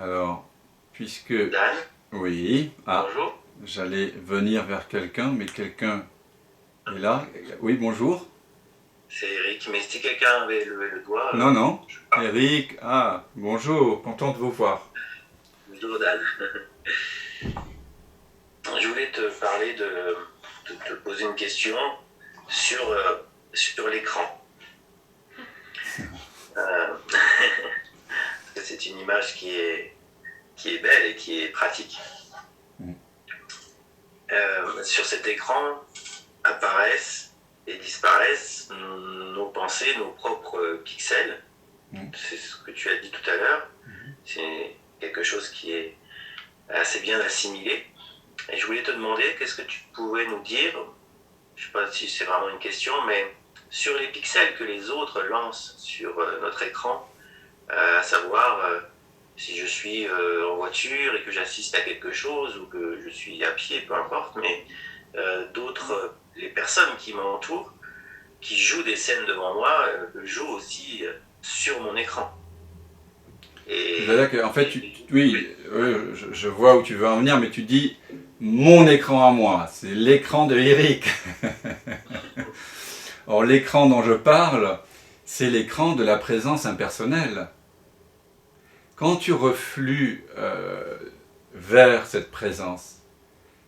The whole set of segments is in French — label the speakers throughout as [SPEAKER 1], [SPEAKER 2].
[SPEAKER 1] Alors, puisque...
[SPEAKER 2] Dan,
[SPEAKER 1] Oui,
[SPEAKER 2] bonjour.
[SPEAKER 1] j'allais venir vers quelqu'un, mais quelqu'un est là. Oui, bonjour.
[SPEAKER 2] C'est Eric, mais si quelqu'un avait levé le doigt,
[SPEAKER 1] Non, non.
[SPEAKER 2] je sais pas.
[SPEAKER 1] Eric, bonjour, content de vous voir.
[SPEAKER 2] Bonjour Dan. Je voulais te parler de te poser une question sur, sur l'écran. Euh, c'est une image qui est belle et qui est pratique.
[SPEAKER 1] Mm.
[SPEAKER 2] Sur cet écran apparaissent et disparaissent nos pensées, nos propres pixels. C'est ce que tu as dit tout à l'heure. C'est quelque chose qui est assez bien assimilé. Et je voulais te demander, qu'est-ce que tu pouvais nous dire, je ne sais pas si c'est vraiment une question, mais sur les pixels que les autres lancent sur notre écran, à savoir si je suis en voiture et que j'assiste à quelque chose ou que je suis à pied, peu importe, mais d'autres, les personnes qui m'entourent, qui jouent des scènes devant moi, jouent aussi sur mon écran.
[SPEAKER 1] C'est-à-dire qu'en fait, oui, je vois où tu veux en venir, mais tu dis mon écran à moi, c'est l'écran de Eric. Or, l'écran dont je parle, c'est l'écran de la présence impersonnelle. Quand tu reflues vers cette présence,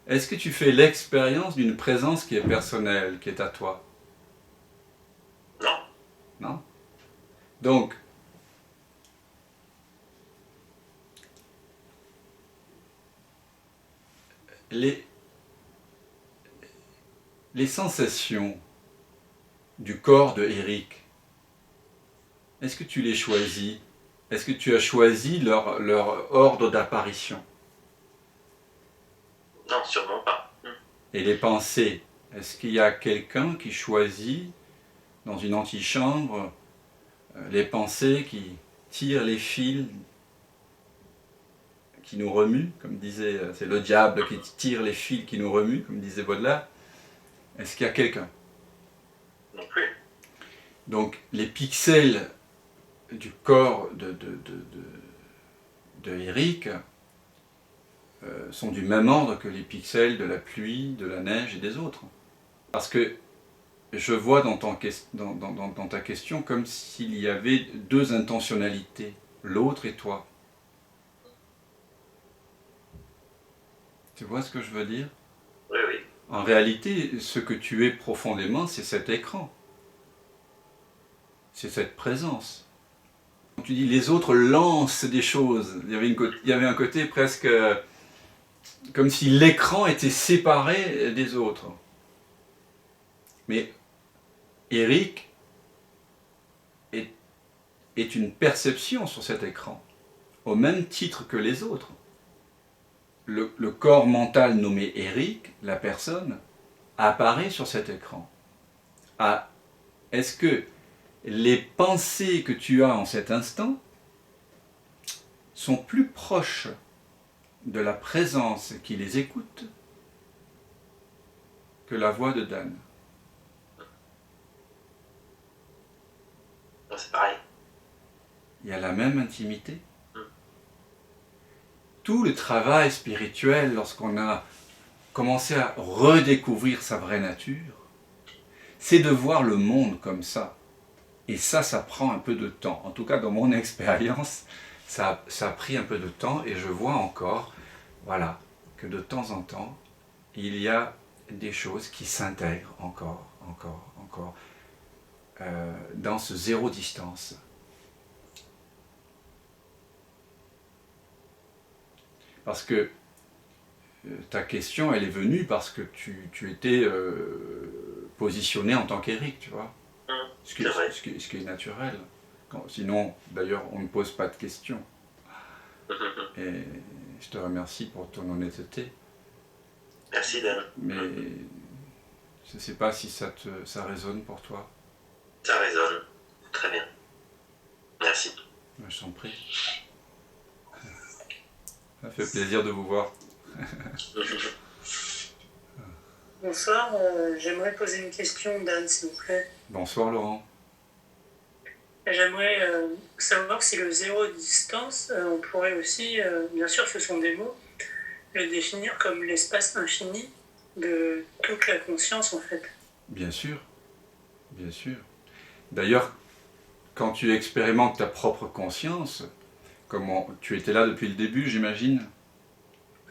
[SPEAKER 1] est-ce que tu fais l'expérience d'une présence qui est personnelle, qui est à toi?
[SPEAKER 2] Non.
[SPEAKER 1] Non? Donc, les sensations du corps de Eric, est-ce que tu les choisis? Est-ce que tu as choisi leur ordre d'apparition?
[SPEAKER 2] Non, sûrement pas.
[SPEAKER 1] Et les pensées, est-ce qu'il y a quelqu'un qui choisit dans une antichambre les pensées qui tirent les fils qui nous remuent, comme disait, c'est le diable qui tire les fils qui nous remuent, comme disait Baudelaire? Est-ce qu'il y a quelqu'un?
[SPEAKER 2] Non plus.
[SPEAKER 1] Donc les pixels du corps de Eric sont du même ordre que les pixels de la pluie, de la neige et des autres. Parce que je vois dans ta question comme s'il y avait deux intentionnalités, l'autre et toi. Tu vois ce que je veux dire?
[SPEAKER 2] Oui, oui.
[SPEAKER 1] En réalité, ce que tu es profondément, c'est cet écran. C'est cette présence. Quand tu dis les autres lancent des choses, il y avait un côté presque comme si l'écran était séparé des autres. Mais Eric est une perception sur cet écran, au même titre que les autres. Le corps mental nommé Eric, la personne, apparaît sur cet écran. Est-ce que les pensées que tu as en cet instant sont plus proches de la présence qui les écoute que la voix de Dan?
[SPEAKER 2] Non, c'est pareil.
[SPEAKER 1] Il y a la même intimité. Tout le travail spirituel, lorsqu'on a commencé à redécouvrir sa vraie nature, c'est de voir le monde comme ça. Et ça prend un peu de temps. En tout cas, dans mon expérience, ça a pris un peu de temps et je vois encore, voilà, que de temps en temps, il y a des choses qui s'intègrent encore, dans ce zéro distance. Parce que ta question, elle est venue parce que tu étais positionné en tant qu'Éric, tu vois. Ce qui est naturel. Sinon, d'ailleurs, on ne pose pas de questions. Et je te remercie pour ton honnêteté.
[SPEAKER 2] Merci Dan.
[SPEAKER 1] Mais je ne sais pas si ça résonne pour toi.
[SPEAKER 2] Ça résonne. Très bien. Merci.
[SPEAKER 1] Je t'en prie. Ça fait plaisir de vous voir.
[SPEAKER 3] Bonsoir, j'aimerais poser une question, Dan, s'il vous plaît.
[SPEAKER 1] Bonsoir Laurent.
[SPEAKER 3] J'aimerais savoir si le zéro distance, on pourrait aussi, bien sûr ce sont des mots, le définir comme l'espace infini de toute la conscience en fait.
[SPEAKER 1] Bien sûr, bien sûr. D'ailleurs, quand tu expérimentes ta propre conscience, comment tu étais là depuis le début, j'imagine?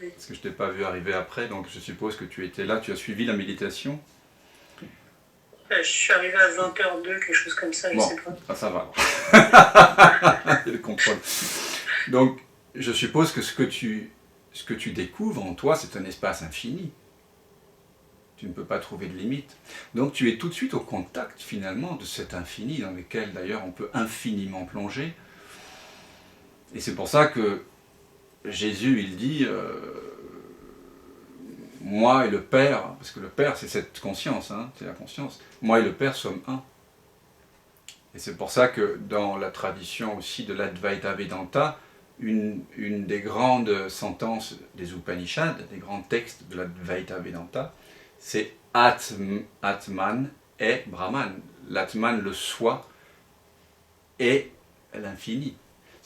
[SPEAKER 3] Oui.
[SPEAKER 1] Parce que je ne t'ai pas vu arriver après, donc je suppose que tu étais là, tu as suivi la méditation.
[SPEAKER 3] Je suis arrivé à 20h02, quelque chose comme ça, je
[SPEAKER 1] Bon,
[SPEAKER 3] sais pas.
[SPEAKER 1] ça va. Il y a le contrôle. Donc, je suppose que ce que tu découvres en toi, c'est un espace infini. Tu ne peux pas trouver de limite. Donc, tu es tout de suite au contact, finalement, de cet infini, dans lequel, d'ailleurs, on peut infiniment plonger. Et c'est pour ça que Jésus, il dit moi et le Père, parce que le Père, c'est cette conscience, hein, c'est la conscience. Moi et le Père sommes un. Et c'est pour ça que dans la tradition aussi de l'Advaita Vedanta, une des grandes sentences des Upanishads, des grands textes de l'Advaita Vedanta, c'est Atman est Brahman. L'Atman, le soi, est l'infini.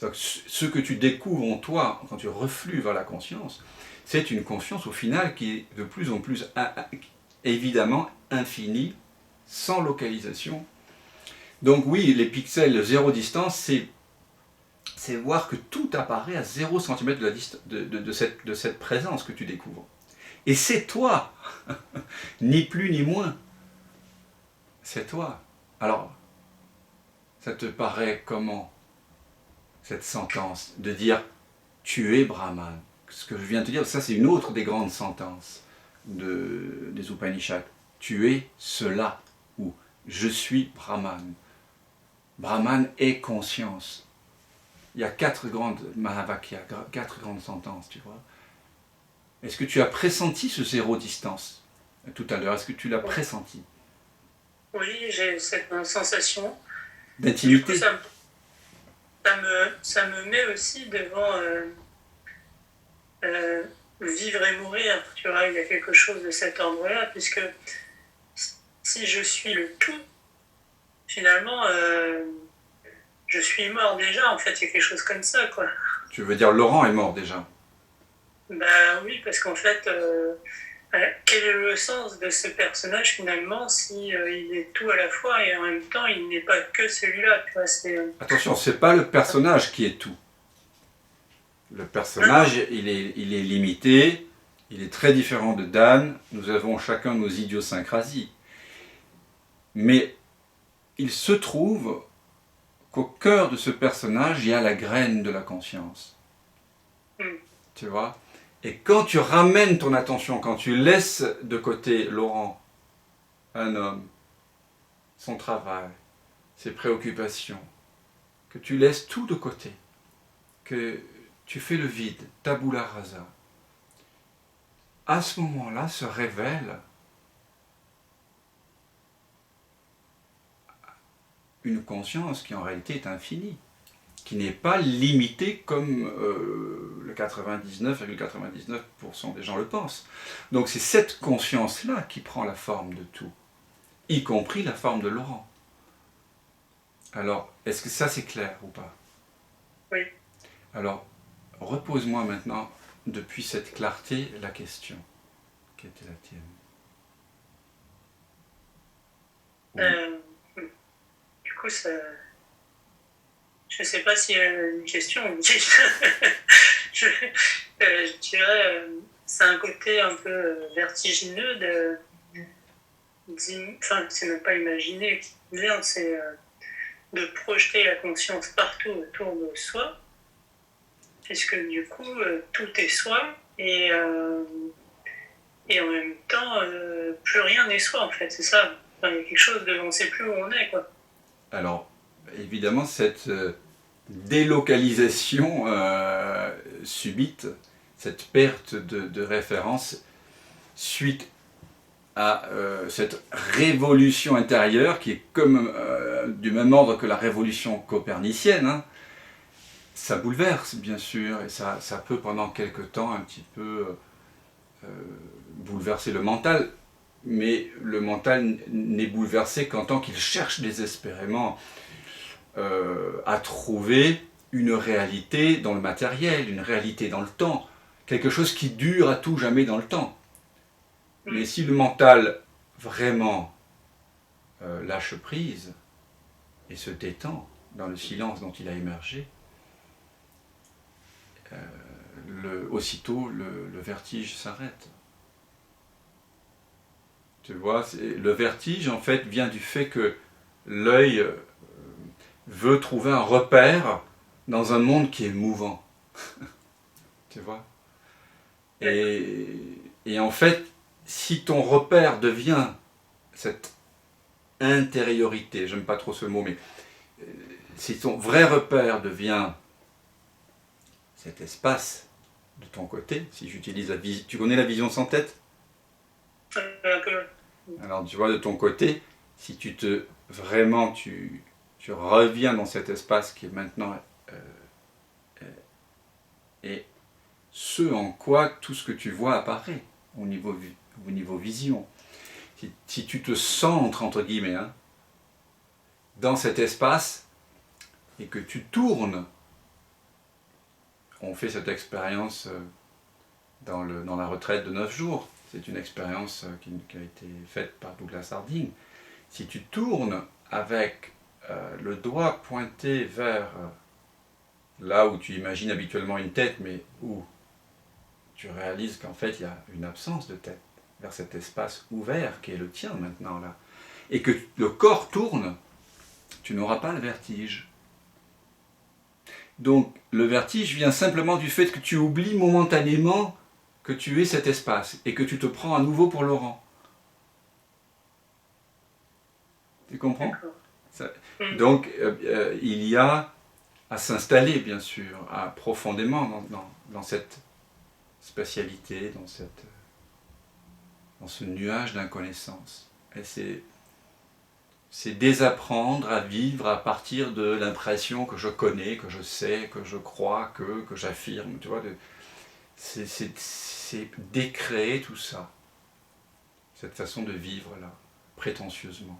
[SPEAKER 1] Donc, ce que tu découvres en toi, quand tu reflues vers la conscience, c'est une conscience au final qui est de plus en plus évidemment infinie, sans localisation. Donc oui, les pixels zéro distance, c'est voir que tout apparaît à 0 cm de cette présence que tu découvres. Et c'est toi, ni plus ni moins. C'est toi. Alors, ça te paraît comment, cette sentence de dire tu es Brahman? Ce que je viens de te dire, ça c'est une autre des grandes sentences des Upanishads. Tu es cela, ou je suis Brahman. Brahman est conscience. Il y a 4 grandes Mahavakyas, 4 grandes sentences, tu vois. Est-ce que tu as pressenti ce zéro distance tout à l'heure? Est-ce que tu l'as pressenti?
[SPEAKER 3] Oui, j'ai cette sensation.
[SPEAKER 1] D'intimité.
[SPEAKER 3] Du coup, ça me met aussi devant vivre et mourir. Tu vois, il y a quelque chose de cet ordre-là, puisque si je suis le tout, finalement, je suis mort déjà. En fait, il y a quelque chose comme ça, quoi.
[SPEAKER 1] Tu veux dire Laurent est mort déjà?
[SPEAKER 3] Bah oui, parce qu'en fait, quel est le sens de ce personnage finalement si il est tout à la fois et en même temps il n'est pas que celui-là, tu vois,
[SPEAKER 1] Attention, c'est pas le personnage qui est tout. Le personnage, il est limité, il est très différent de Dan, nous avons chacun nos idiosyncrasies. Mais il se trouve qu'au cœur de ce personnage, il y a la graine de la conscience. Tu vois? Et quand tu ramènes ton attention, quand tu laisses de côté Laurent, un homme, son travail, ses préoccupations, que tu laisses tout de côté, que tu fais le vide, tabula rasa, à ce moment-là se révèle une conscience qui en réalité est infinie, qui n'est pas limitée comme le 99,99% des gens le pensent. Donc c'est cette conscience-là qui prend la forme de tout, y compris la forme de Laurent. Alors, est-ce que ça c'est clair ou pas?
[SPEAKER 3] Oui.
[SPEAKER 1] Alors, repose-moi maintenant, depuis cette clarté, la question. Quelle était la tienne?
[SPEAKER 3] Du coup, ça... Je ne sais pas s'il y a une question. je dirais, c'est un côté un peu vertigineux enfin, c'est même pas imaginer qui vient, c'est de projeter la conscience partout autour de soi, puisque du coup, tout est soi, et en même temps, plus rien n'est soi, en fait, c'est ça. Enfin, il y a quelque chose de... On ne sait plus où on est, quoi.
[SPEAKER 1] Alors, évidemment, cette délocalisation subite, cette perte de référence, suite à cette révolution intérieure qui est comme du même ordre que la révolution copernicienne, hein, ça bouleverse bien sûr, et ça peut pendant quelque temps un petit peu bouleverser le mental, mais le mental n'est bouleversé qu'en tant qu'il cherche désespérément à trouver une réalité dans le matériel, une réalité dans le temps, quelque chose qui dure à tout jamais dans le temps. Mais si le mental vraiment lâche prise et se détend dans le silence dont il a émergé, aussitôt le vertige s'arrête. Tu vois, le vertige en fait vient du fait que l'œil veut trouver un repère dans un monde qui est mouvant. Tu vois ? Et en fait, si ton repère devient cette intériorité, j'aime pas trop ce mot, mais si ton vrai repère devient cet espace de ton côté, si j'utilise la vision, tu connais la vision sans tête ? Alors tu vois, de ton côté, si tu reviens dans cet espace qui est maintenant et ce en quoi tout ce que tu vois apparaît au niveau vision. Si tu te centres, entre guillemets, dans cet espace et que tu tournes, on fait cette expérience dans la retraite de 9 jours. C'est une expérience qui a été faite par Douglas Harding. Si tu tournes avec le doigt pointé vers là où tu imagines habituellement une tête, mais où tu réalises qu'en fait il y a une absence de tête, vers cet espace ouvert qui est le tien maintenant là, et que le corps tourne, tu n'auras pas le vertige. Donc le vertige vient simplement du fait que tu oublies momentanément que tu es cet espace et que tu te prends à nouveau pour Laurent. Tu comprends ? Donc il y a à s'installer bien sûr, profondément dans cette spatialité, dans ce nuage d'inconnaissance. Et c'est désapprendre à vivre à partir de l'impression que je connais, que je sais, que je crois, que j'affirme. Tu vois, c'est décréer tout ça, cette façon de vivre là, prétentieusement.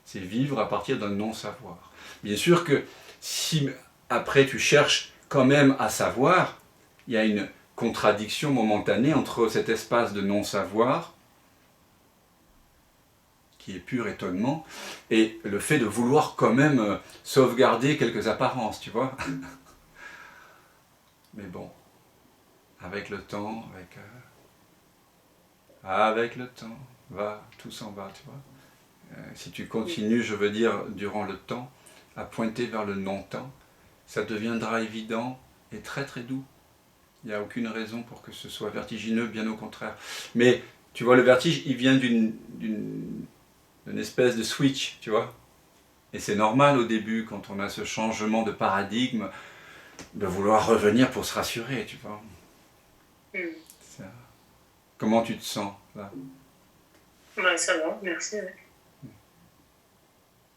[SPEAKER 1] C'est vivre à partir d'un non-savoir. Bien sûr que si après tu cherches quand même à savoir, il y a une contradiction momentanée entre cet espace de non-savoir, qui est pur étonnement, et le fait de vouloir quand même sauvegarder quelques apparences, tu vois. Mais bon, avec le temps, avec le temps, tout s'en va, tu vois. Si tu continues, je veux dire, durant le temps, à pointer vers le non-temps, ça deviendra évident et très très doux. Il n'y a aucune raison pour que ce soit vertigineux, bien au contraire. Mais tu vois, le vertige, il vient d'une espèce de switch, tu vois. Et c'est normal au début, quand on a ce changement de paradigme, de vouloir revenir pour se rassurer, tu vois. Ça. Comment tu te sens, là ?
[SPEAKER 3] Ça va, merci.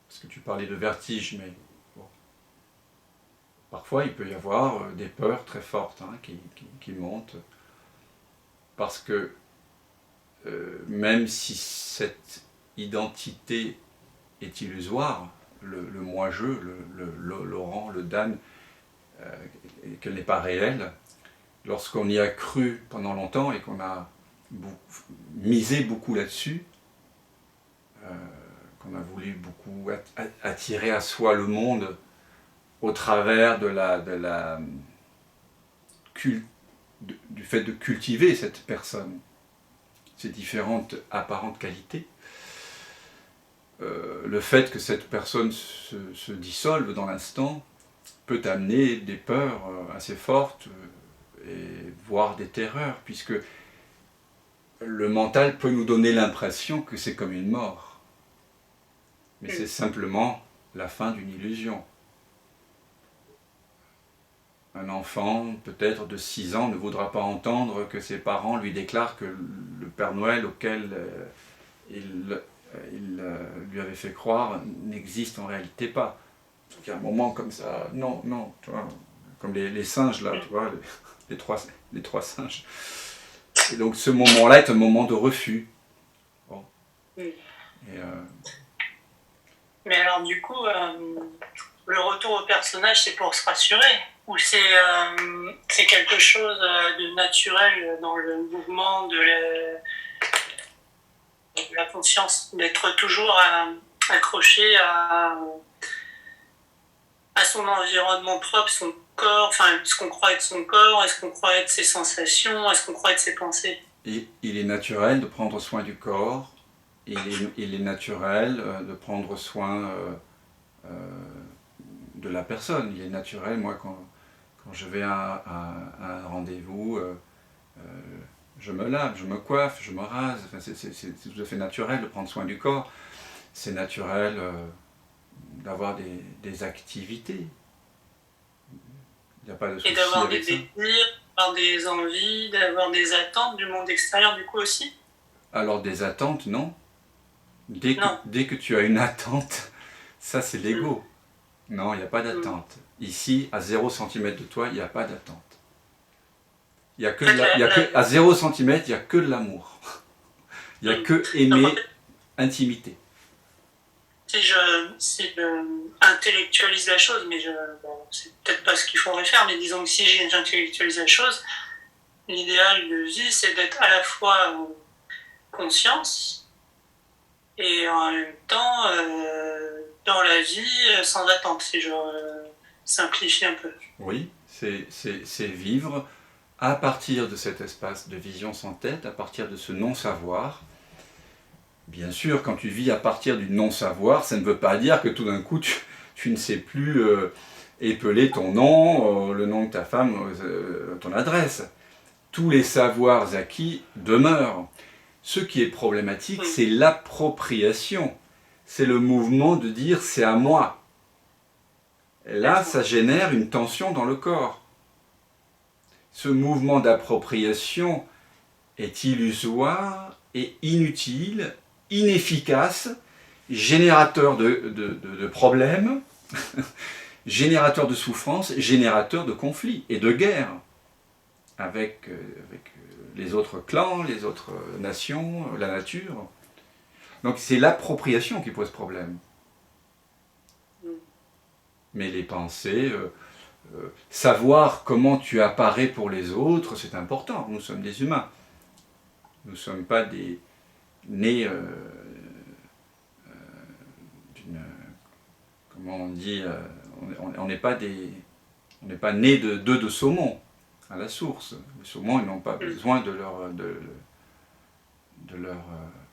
[SPEAKER 1] Parce que tu parlais de vertige, mais bon. Parfois il peut y avoir des peurs très fortes qui montent, parce que même si cette identité est illusoire, le moi-je, le Laurent, le Dan, qu'elle n'est pas réelle, lorsqu'on y a cru pendant longtemps et qu'on a misé beaucoup là-dessus, qu'on a voulu beaucoup attirer à soi le monde au travers du fait de cultiver cette personne, ces différentes apparentes qualités, le fait que cette personne se dissolve dans l'instant peut amener des peurs assez fortes et voire des terreurs, puisque le mental peut nous donner l'impression que c'est comme une mort. Mais c'est simplement la fin d'une illusion. Un enfant, peut-être de 6 ans, ne voudra pas entendre que ses parents lui déclarent que le Père Noël auquel il lui avait fait croire n'existe en réalité pas. Donc il y a un moment comme ça, non, tu vois, comme les singes là, tu vois, les trois singes. Et donc ce moment-là est un moment de refus. Bon.
[SPEAKER 3] Mais alors du coup, le retour au personnage, c'est pour se rassurer, ou c'est quelque chose de naturel dans le mouvement de la conscience, d'être toujours accroché à son environnement propre, son corps, enfin, ce qu'on croit être son corps, est-ce qu'on croit être ses sensations, est-ce qu'on croit être ses pensées.
[SPEAKER 1] Il est naturel de prendre soin du corps, il est naturel de prendre soin de la personne. Il est naturel, moi, quand je vais à un rendez-vous, je me lave, je me coiffe, je me rase. Enfin, c'est tout à fait naturel de prendre soin du corps. C'est naturel d'avoir des activités. Il n'y a pas de souci
[SPEAKER 3] et d'avoir
[SPEAKER 1] avec
[SPEAKER 3] des désirs, d'avoir des envies, d'avoir des attentes du monde extérieur, du coup aussi.
[SPEAKER 1] Alors des attentes, non. Dès que tu as une attente, ça c'est l'ego. Non, il n'y a pas d'attente. Ici, à 0 cm de toi, il n'y a pas d'attente. À 0 cm, il n'y a que de l'amour. Il n'y a que aimer, intimité.
[SPEAKER 3] Si je intellectualise la chose, mais c'est peut-être pas ce qu'il faudrait faire, mais disons que si j'intellectualise la chose, l'idéal de vie, c'est d'être à la fois en conscience et en même temps dans la vie sans attente, si je simplifie un peu.
[SPEAKER 1] Oui, c'est vivre à partir de cet espace de vision sans tête, à partir de ce non-savoir. Bien sûr, quand tu vis à partir du non-savoir, ça ne veut pas dire que tout d'un coup tu ne sais plus épeler ton nom, le nom de ta femme, ton adresse. Tous les savoirs acquis demeurent. Ce qui est problématique, c'est l'appropriation. C'est le mouvement de dire c'est à moi. Et là, ça génère une tension dans le corps. Ce mouvement d'appropriation est illusoire et inutile, inefficace, générateur de problèmes, générateur de souffrances, générateur de conflits et de guerres avec les autres clans, les autres nations, la nature. Donc c'est l'appropriation qui pose problème. Mais les pensées, savoir comment tu apparais pour les autres, c'est important. Nous sommes des humains. Nous ne sommes pas nés d'une... Comment on dit on n'est pas nés d'œufs de saumon à la source. Les saumons, ils n'ont pas besoin de leur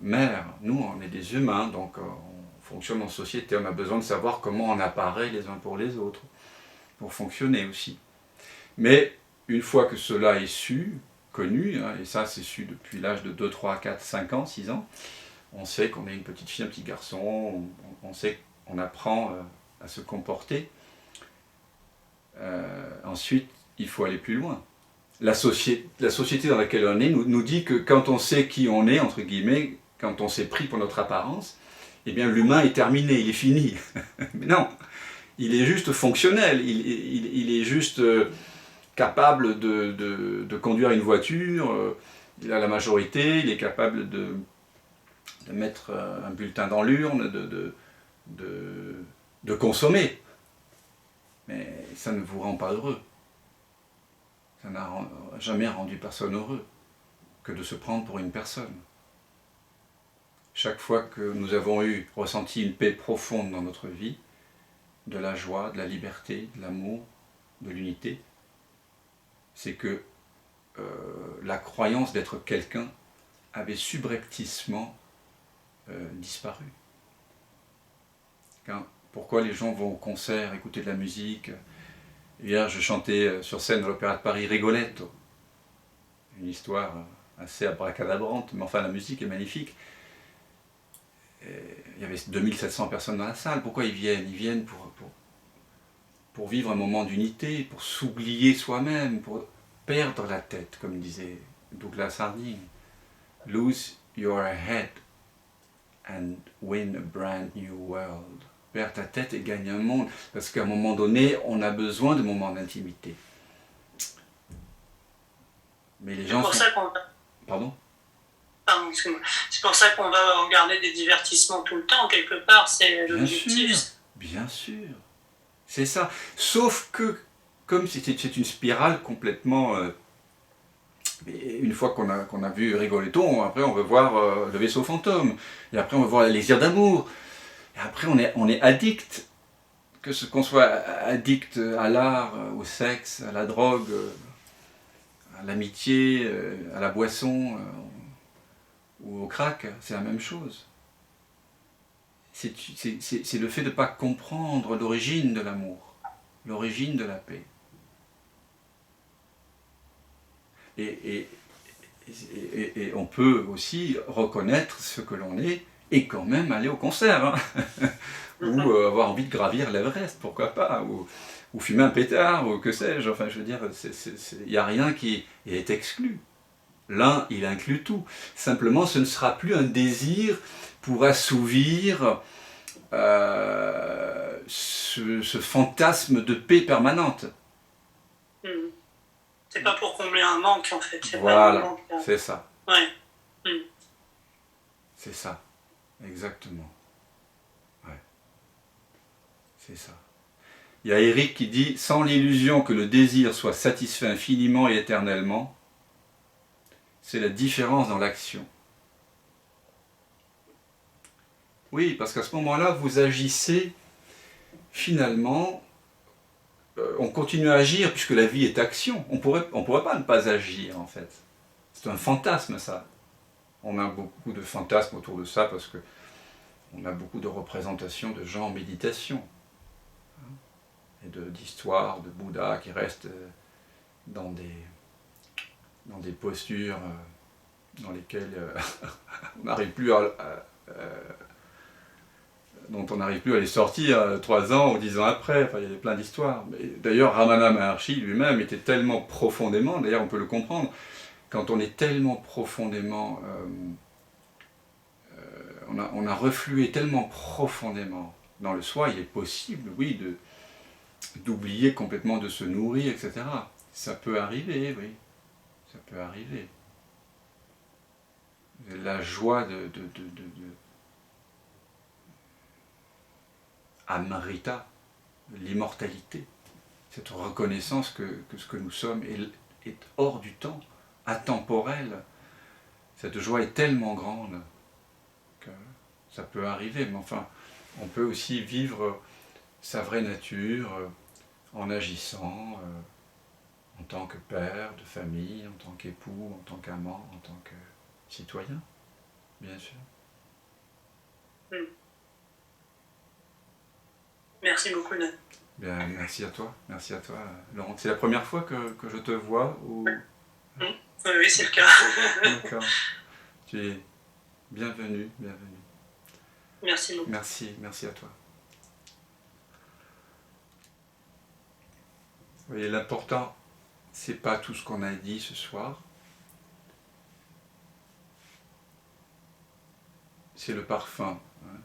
[SPEAKER 1] mère. Nous, on est des humains, donc on fonctionne en société. On a besoin de savoir comment on apparaît les uns pour les autres, pour fonctionner aussi. Mais une fois que cela est su, connu, hein, et ça c'est su depuis l'âge de 2, 3, 4, 5 ans, 6 ans, on sait qu'on est une petite fille, un petit garçon, on sait qu'on apprend à se comporter. Ensuite, il faut aller plus loin. La société dans laquelle on est nous dit que quand on sait qui on est, entre guillemets, quand on s'est pris pour notre apparence, eh bien l'humain est terminé, il est fini. Mais non, il est juste fonctionnel, il est juste capable de conduire une voiture, il a la majorité, il est capable de mettre un bulletin dans l'urne, de consommer. Mais ça ne vous rend pas heureux. Ça n'a jamais rendu personne heureux que de se prendre pour une personne. Chaque fois que nous avons ressenti une paix profonde dans notre vie, de la joie, de la liberté, de l'amour, de l'unité, c'est que la croyance d'être quelqu'un avait subrepticement disparu. Pourquoi les gens vont au concert, écouter de la musique? Hier, je chantais sur scène à l'Opéra de Paris Rigoletto. Une histoire assez abracadabrante, mais enfin la musique est magnifique. Il y avait 2700 personnes dans la salle. Pourquoi ils viennent? Ils viennent pour vivre un moment d'unité, pour s'oublier soi-même, pour perdre la tête, comme disait Douglas Harding. Lose your head and win a brand new world. Perds ta tête et gagne un monde. Parce qu'à un moment donné, on a besoin de moments d'intimité. Mais les gens
[SPEAKER 3] ça qu'on va...
[SPEAKER 1] Pardon,
[SPEAKER 3] excuse-moi. C'est pour ça qu'on va regarder des divertissements tout le temps, quelque part, c'est l'objectif.
[SPEAKER 1] Bien sûr. C'est ça. Sauf que, comme c'est une spirale complètement... une fois qu'on a vu Rigoletto, après on veut voir le vaisseau fantôme. Et après on veut voir les désirs d'amour. Et après on est addict. Qu'on soit addict à l'art, au sexe, à la drogue, à l'amitié, à la boisson ou au crack, c'est la même chose. C'est le fait de ne pas comprendre l'origine de l'amour, l'origine de la paix. Et on peut aussi reconnaître ce que l'on est et quand même aller au concert, hein. Ou avoir envie de gravir l'Everest, pourquoi pas, ou fumer un pétard, ou que sais-je, enfin je veux dire, il n'y a rien qui est exclu. L'un, il inclut tout. Simplement, ce ne sera plus un désir pour assouvir ce fantasme de paix permanente.
[SPEAKER 3] C'est pas pour combler un manque en fait.
[SPEAKER 1] Voilà, c'est ça.
[SPEAKER 3] Ouais.
[SPEAKER 1] C'est ça, exactement. Ouais. C'est ça. Il y a Eric qui dit « Sans l'illusion que le désir soit satisfait infiniment et éternellement, c'est la différence dans l'action. » Oui, parce qu'à ce moment-là, vous agissez finalement... on continue à agir puisque la vie est action. On pourrait pas ne pas agir en fait. C'est un fantasme ça. On a beaucoup de fantasmes autour de ça parce que on a beaucoup de représentations de gens en méditation. Et d'histoires de Bouddha qui restent dans des postures dans lesquelles on n'arrive plus dont on n'arrive plus à les sortir 3 ans ou 10 ans après. Enfin, il y a plein d'histoires. D'ailleurs, Ramana Maharshi lui-même était tellement profondément, d'ailleurs on peut le comprendre, quand on est tellement profondément, on a reflué tellement profondément dans le soi, il est possible, oui, d'oublier complètement de se nourrir, etc. Ça peut arriver, oui. Ça peut arriver. La joie de Amrita, l'immortalité, cette reconnaissance que ce que nous sommes est hors du temps, atemporel. Cette joie est tellement grande que ça peut arriver, mais enfin, on peut aussi vivre sa vraie nature en agissant en tant que père de famille, en tant qu'époux, en tant qu'amant, en tant que citoyen, bien sûr.
[SPEAKER 3] Merci beaucoup, Nan.
[SPEAKER 1] Bien, merci à toi, Laurent. C'est la première fois que je te vois ou...
[SPEAKER 3] Oui, c'est le cas.
[SPEAKER 1] D'accord. Tu es bienvenue.
[SPEAKER 3] Merci beaucoup.
[SPEAKER 1] Merci à toi. Vous voyez, l'important, c'est pas tout ce qu'on a dit ce soir, c'est le parfum. Hein.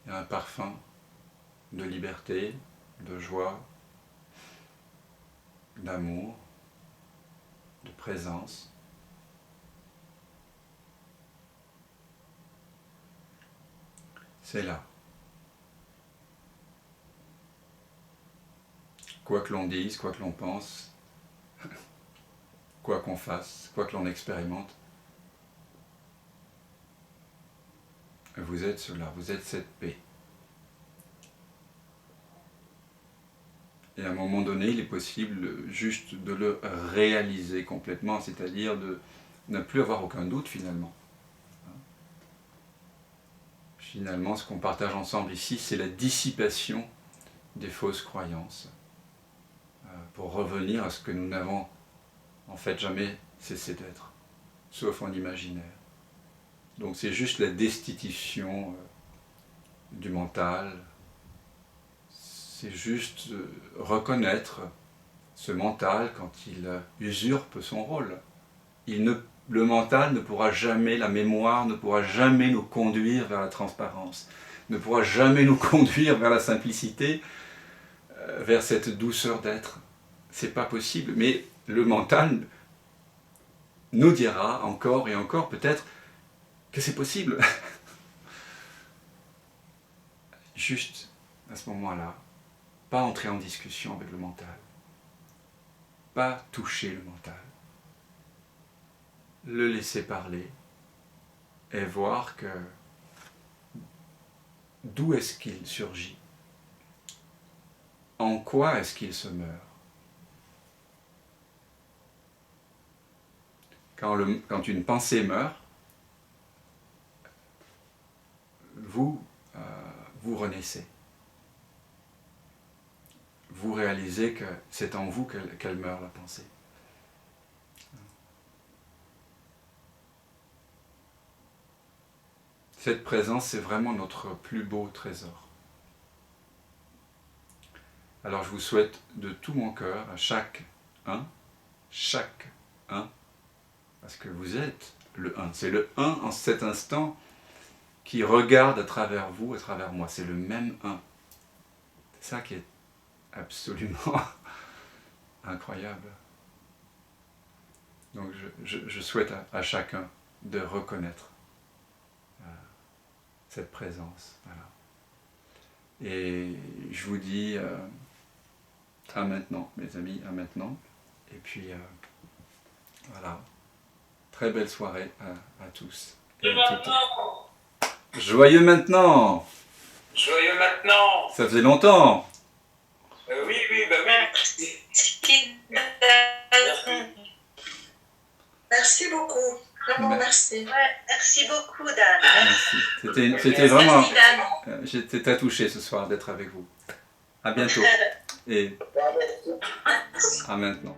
[SPEAKER 1] Il y a un parfum de liberté, de joie, d'amour, de présence. C'est là. Quoi que l'on dise, quoi que l'on pense, quoi qu'on fasse, quoi que l'on expérimente, vous êtes cela, vous êtes cette paix. Et à un moment donné, il est possible juste de le réaliser complètement, c'est-à-dire de ne plus avoir aucun doute finalement. Finalement, ce qu'on partage ensemble ici, c'est la dissipation des fausses croyances, pour revenir à ce que nous n'avons en fait jamais cessé d'être, sauf en imaginaire. Donc c'est juste la destitution du mental, c'est juste reconnaître ce mental quand il usurpe son rôle. Le mental ne pourra jamais, la mémoire ne pourra jamais nous conduire vers la transparence, ne pourra jamais nous conduire vers la simplicité, vers cette douceur d'être. C'est pas possible, mais le mental nous dira encore et encore peut-être que c'est possible. Juste à ce moment-là, pas entrer en discussion avec le mental, pas toucher le mental, le laisser parler et voir que d'où est-ce qu'il surgit, en quoi est-ce qu'il se meurt. Quand une pensée meurt, vous renaissez. Vous réalisez que c'est en vous qu'elle meurt, la pensée. Cette présence, c'est vraiment notre plus beau trésor. Alors je vous souhaite de tout mon cœur, à chacun, parce que vous êtes le un. C'est le un en cet instant qui regarde à travers vous, à travers moi. C'est le même un. C'est ça qui est absolument incroyable. Donc je souhaite à chacun de reconnaître cette présence. Voilà. Et je vous dis à maintenant, mes amis, à maintenant. Et puis voilà. Très belle soirée à tous. Et à toutes. Joyeux maintenant!
[SPEAKER 2] Joyeux maintenant!
[SPEAKER 1] Ça faisait longtemps!
[SPEAKER 2] Oui, bah oui.
[SPEAKER 4] Merci beaucoup. Vraiment, merci.
[SPEAKER 3] Ouais, merci beaucoup, Dan.
[SPEAKER 1] Merci. C'était vraiment...
[SPEAKER 3] Merci, Dan.
[SPEAKER 1] J'étais très touché ce soir d'être avec vous. À bientôt. Et à maintenant.